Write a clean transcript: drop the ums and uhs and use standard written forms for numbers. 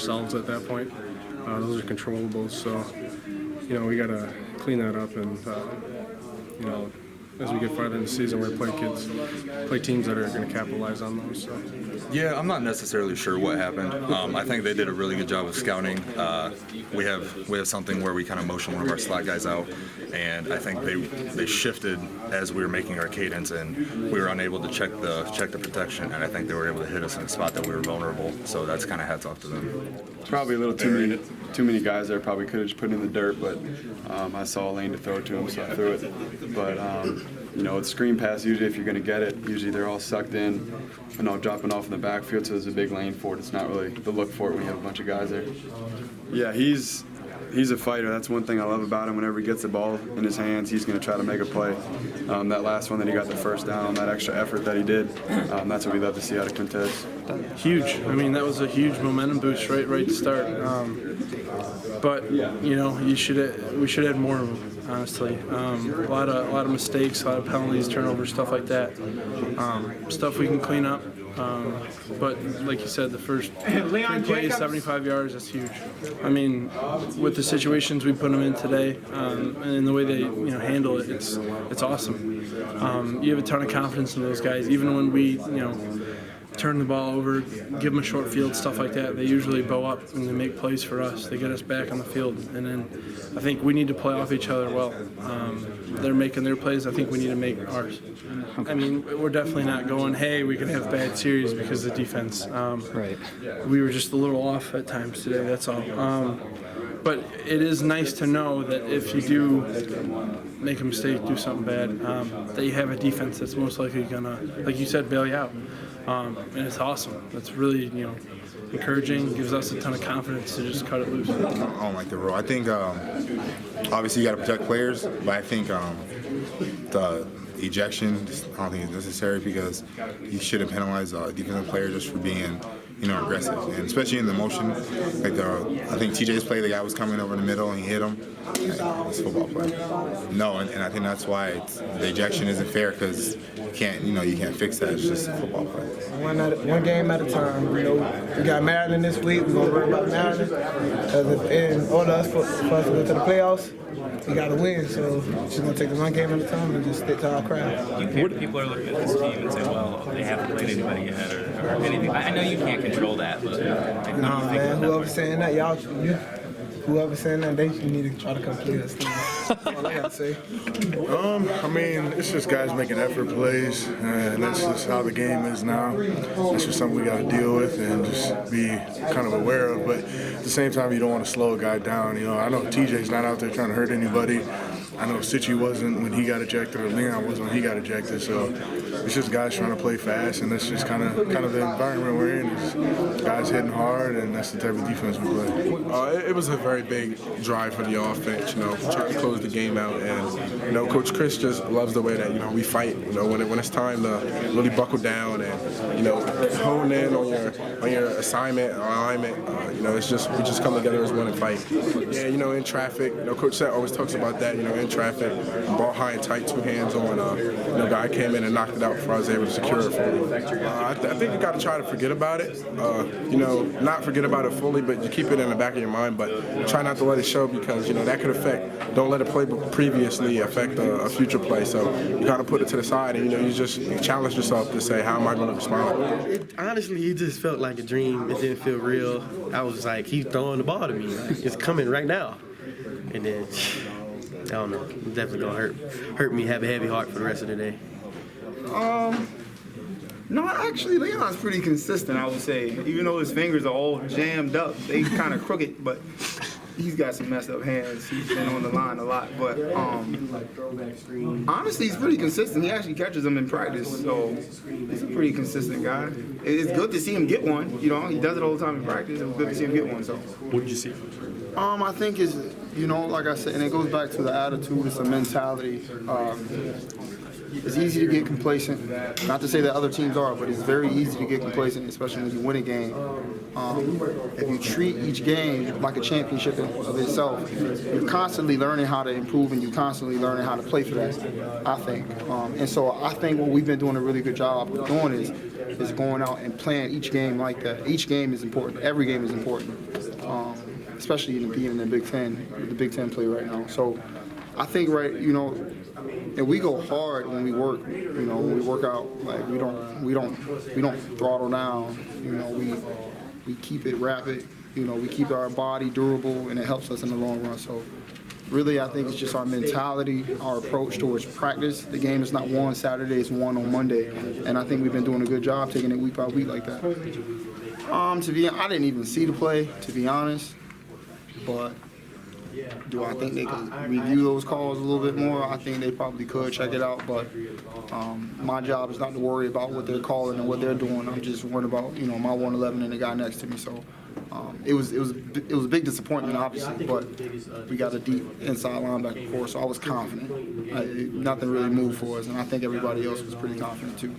ourselves at that point. Those are controllables, so we got to clean that up, and as we get farther in the season, we play teams that are going to capitalize on those. So. Yeah, I'm not necessarily sure what happened. I think they did a really good job of scouting. We have something where we kind of motion one of our slot guys out, and I think they shifted as we were making our cadence, and we were unable to check the protection, and I think they were able to hit us in a spot that we were vulnerable. So that's kind of hats off to them. Probably a little too many guys there. Probably could have just put it in the dirt, but I saw a lane to throw to him, so I threw it. But it's screen pass. Usually, if you're going to get it, usually they're all sucked in, dropping off in the backfield. So there's a big lane for it. It's not really the look for it when you have a bunch of guys there. Yeah, he's a fighter. That's one thing I love about him. Whenever he gets the ball in his hands, he's going to try to make a play. That last one that he got the first down, that extra effort that he did, that's what we love to see out of Quintez. Huge. I mean, that was a huge momentum boost right to start. But we should have had more of them. Honestly, a lot of mistakes, a lot of penalties, turnovers, stuff like that. Stuff we can clean up. But like you said, the first 3 plays, 75 yards, that's huge. I mean, with the situations we put them in today, and the way they handle it, it's awesome. You have a ton of confidence in those guys, even when we turn the ball over, give them a short field, stuff like that. They usually bow up and they make plays for us. They get us back on the field. And then I think we need to play off each other well. They're making their plays. I think we need to make ours. I mean, we're definitely not going, hey, we can have bad series because of the defense. Right. We were just a little off at times today, that's all. But it is nice to know that if you do make a mistake, do something bad, that you have a defense that's most likely going to, like you said, bail you out. And it's awesome. That's really, encouraging. Gives us a ton of confidence to just cut it loose. I don't like the rule. I think obviously you got to protect players, but I think the ejection, I don't think it's necessary because you shouldn't penalize a defensive player just for being aggressive, and especially in the motion. Like I think TJ's play, the guy was coming over the middle and he hit him. It's a football play. No, and I think that's why the ejection isn't fair because you can't fix that. It's just a football play. One game at a time. We got Maryland this week. We're gonna worry about Maryland because in order for us to go to the playoffs, we got to win. So just gonna take it one game at a time and just stick to our craft. Do you care if people are looking at this team and say, well, they haven't played anybody yet or anything? I know you can't control that, but nah, man. Whoever's saying that, whoever's saying that, they need to try to complete us. That's all I gotta say. I mean, it's just guys making effort plays, and that's just how the game is now. It's just something we got to deal with and just be kind of aware of. But at the same time, you don't want to slow a guy down. I know TJ's not out there trying to hurt anybody. I know Sitchy wasn't when he got ejected, or Leon wasn't when he got ejected. So it's just guys trying to play fast, and that's just kind of the environment we're in. Is guys hitting hard, and that's the type of defense we play. It was a very big drive for the offense. Trying to close the game out, and Coach Chris just loves the way that we fight. When it's time to really buckle down and hone in on your assignment or alignment. We just come together as one and fight. Yeah, in traffic. Coach Seth always talks about that. In traffic, ball high and tight, 2 hands on. Guy came in and knocked it out before I was able to secure it for him. I think you got to try to forget about it. Not forget about it fully, but you keep it in the back of your mind. But try not to let it show because that could affect. Don't let it play previously affect a future play. So you got to put it to the side and you just challenge yourself to say, how am I going to respond? Honestly, it just felt like a dream. It didn't feel real. I was like, he's throwing the ball to me. It's coming right now, and then. I don't know. It's definitely gonna hurt me. Have a heavy heart for the rest of the day. No, actually, Leon's pretty consistent. I would say, even though his fingers are all jammed up, they kind of crooked, but he's got some messed up hands. He's been on the line a lot, but honestly, he's pretty consistent. He actually catches them in practice, so he's a pretty consistent guy. It's good to see him get one. He does it all the time in practice. It's good to see him get one. So, what did you see? I think it's, like I said, and it goes back to the attitude. It's a mentality. It's easy to get complacent. Not to say that other teams are, but it's very easy to get complacent, especially when you win a game. If you treat each game like a championship of itself, you're constantly learning how to improve and you're constantly learning how to play for that, I think. And so I think what we've been doing a really good job of doing is is going out and playing each game like that. Each game is important. Every game is important, especially in being in the Big Ten. The Big Ten play right now. So I think and we go hard when we work. When we work out, like we don't throttle down. We keep it rapid. We keep our body durable, and it helps us in the long run. So really, I think it's just our mentality, our approach towards practice. The game is not one Saturday, it's one on Monday. And I think we've been doing a good job taking it week by week like that. I didn't even see the play, to be honest. But do I think they could review those calls a little bit more? I think they probably could check it out. But my job is not to worry about what they're calling and what they're doing. I'm just worried about my 111 and the guy next to me. So it was a big disappointment, obviously, but we got a deep inside linebacker core, so I was confident. Nothing really moved for us, and I think everybody else was pretty confident too.